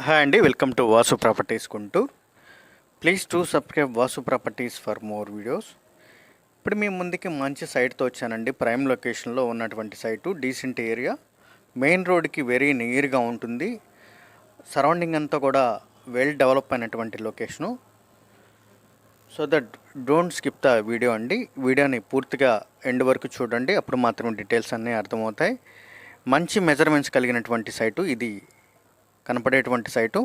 Hi అండి, welcome to Vasu properties Guntur. Please to subscribe Vasu properties for more videos. ఇప్పుడు మీ ముందుకి మంచి సైట్తో వచ్చానండి. ప్రైమ్ లొకేషన్లో ఉన్నటువంటి సైటు, డీసెంట్ ఏరియా, మెయిన్ రోడ్కి వెరీ నియర్గా ఉంటుంది. సరౌండింగ్ అంతా కూడా వెల్ డెవలప్ అయినటువంటి location. So that don't skip the video అండి. వీడియోని పూర్తిగా ఎండ్ వరకు చూడండి, అప్పుడు మాత్రం డీటెయిల్స్ అన్నీ అర్థమవుతాయి. మంచి మెజర్మెంట్స్ కలిగినటువంటి సైటు ఇది కనపడేటువంటి సైటు.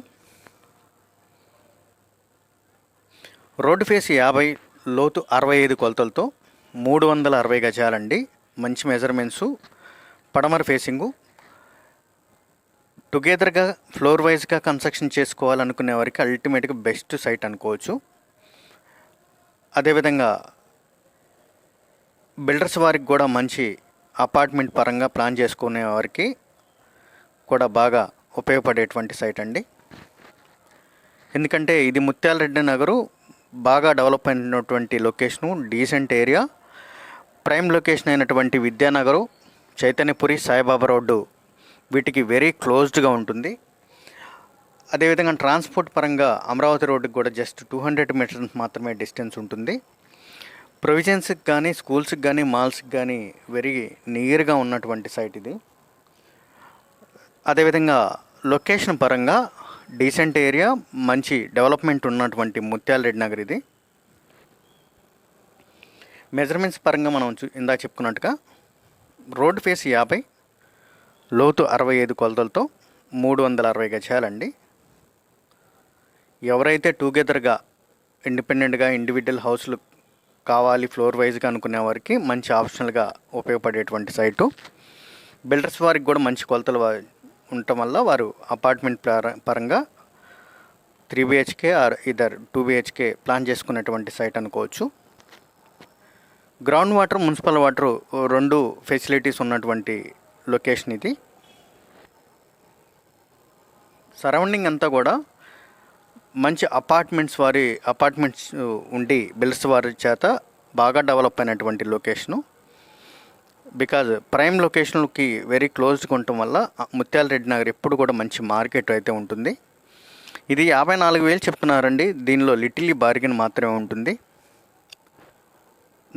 రోడ్డు ఫేస్ 50, లోతు 65 కొలతలతో 360 గజాలండి. మంచి మెజర్మెంట్సు, పడమర ఫేసింగు. టుగెదర్గా ఫ్లోర్ వైజ్గా కన్స్ట్రక్షన్ చేసుకోవాలనుకునే వారికి అల్టిమేట్గా బెస్ట్ సైట్ అనుకోవచ్చు. అదేవిధంగా బిల్డర్స్ వారికి కూడా మంచి అపార్ట్మెంట్ పరంగా ప్లాన్ చేసుకునే వారికి కూడా బాగా ఉపయోగపడేటువంటి సైట్ అండి. ఎందుకంటే ఇది ముత్యాలరెడ్డి నగరు, బాగా డెవలప్ అయినటువంటి location, decent area. Prime location అయినటువంటి విద్యానగరు, చైతన్యపురి, సాయిబాబా రోడ్డు వీటికి వెరీ క్లోజ్డ్గా ఉంటుంది. అదేవిధంగా ట్రాన్స్పోర్ట్ పరంగా అమరావతి రోడ్డుకి కూడా జస్ట్ 200 మీటర్స్ మాత్రమే డిస్టెన్స్ ఉంటుంది. ప్రొవిజన్స్కి కానీ, స్కూల్స్కి కానీ, మాల్స్కి కానీ వెరీ నియర్గా ఉన్నటువంటి సైట్ ఇది. అదేవిధంగా లొకేషన్ పరంగా డీసెంట్ ఏరియా, మంచి డెవలప్మెంట్ ఉన్నటువంటి ముత్యాలరెడ్డి నగర్ ఇది. మెజర్మెంట్స్ పరంగా మనం ఇందాక చెప్పుకున్నట్టుగా రోడ్ ఫేస్ 50, లోతు 65 కొలతలతో 360 గజాలండి. ఎవరైతే టుగెదర్గా ఇండిపెండెంట్గా ఇండివిజువల్ హౌస్లు కావాలి ఫ్లోర్ వైజ్గా అనుకునే వారికి మంచి ఆప్షనల్గా ఉపయోగపడేటువంటి సైటు. బిల్డర్స్ వారికి కూడా మంచి కొలతలు ఉండటం వల్ల వారు అపార్ట్మెంట్ పరంగా 3 BHK or either 2 BHK plan చేసుకునేటువంటి సైట్ అనుకోవచ్చు. గ్రౌండ్ వాటర్, మున్సిపల్ వాటర్ రెండు ఫెసిలిటీస్ ఉన్నటువంటి లొకేషన్ ఇది. సరౌండింగ్ అంతా కూడా మంచి అపార్ట్మెంట్స్ ఉండి బిల్డర్స్ వారి చేత బాగా డెవలప్ అయినటువంటి లొకేషను. బికాజ్ ప్రైమ్ లొకేషన్కి వెరీ క్లోజ్గా ఉండటం వల్ల ముత్యాలరెడ్డి నగర్ ఎప్పుడు కూడా మంచి మార్కెట్ అయితే ఉంటుంది. ఇది 54,000 చెప్తున్నారండి. దీనిలో లిటిల్లీ బార్గెన్ మాత్రమే ఉంటుంది.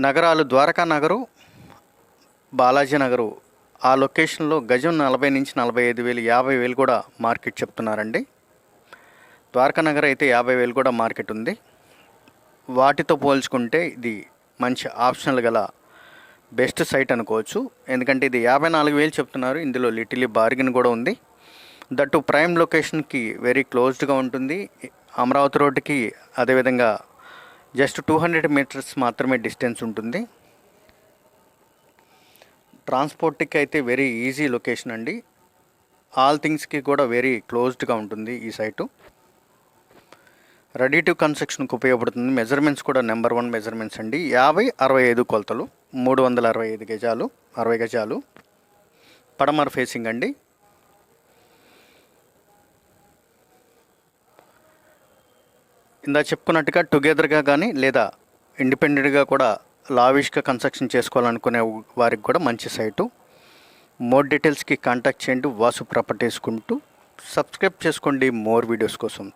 నగరాలు ద్వారకా నగరు, బాలాజీ నగరు, ఆ లొకేషన్లో గజం 40 నుంచి 45,000, 50,000 కూడా మార్కెట్ చెప్తున్నారండి. ద్వారకా నగర్ అయితే 50,000 కూడా మార్కెట్ ఉంది. వాటితో పోల్చుకుంటే ఇది మంచి ఆప్షనల్ గల బెస్ట్ సైట్ అనుకోవచ్చు. ఎందుకంటే ఇది 54,000 చెప్తున్నారు. ఇందులో లిటిల్లీ బార్గెన్ కూడా ఉంది. దట్టు ప్రైమ్ లొకేషన్కి వెరీ క్లోజ్డ్గా ఉంటుంది. అమరావతి రోడ్డుకి అదేవిధంగా జస్ట్ 200 మీటర్స్ మాత్రమే డిస్టెన్స్ ఉంటుంది. ట్రాన్స్పోర్ట్కి అయితే వెరీ ఈజీ లొకేషన్ అండి. ఆల్ థింగ్స్కి కూడా వెరీ క్లోజ్డ్గా ఉంటుంది ఈ సైటు. రెడీ టు కన్స్ట్రక్షన్కి ఉపయోగపడుతుంది. మెజర్మెంట్స్ కూడా నెంబర్ 1 మెజర్మెంట్స్ అండి. 50, 65 కొలతలు, 365 గజాలు, 60 గజాలు, పడమర ఫేసింగ్ అండి. ఇందా చెప్పుకున్నట్టుగా టుగెదర్గా కానీ లేదా ఇండిపెండెంట్గా కూడా లావిష్గా కన్స్ట్రక్షన్ చేసుకోవాలనుకునే వారికి కూడా మంచి సైటు. మోర్ డీటెయిల్స్కి కాంటాక్ట్ చేయండి వాసు ప్రాపర్టీస్ గుంటూరు. సబ్స్క్రైబ్ చేసుకోండి మోర్ వీడియోస్ కోసం.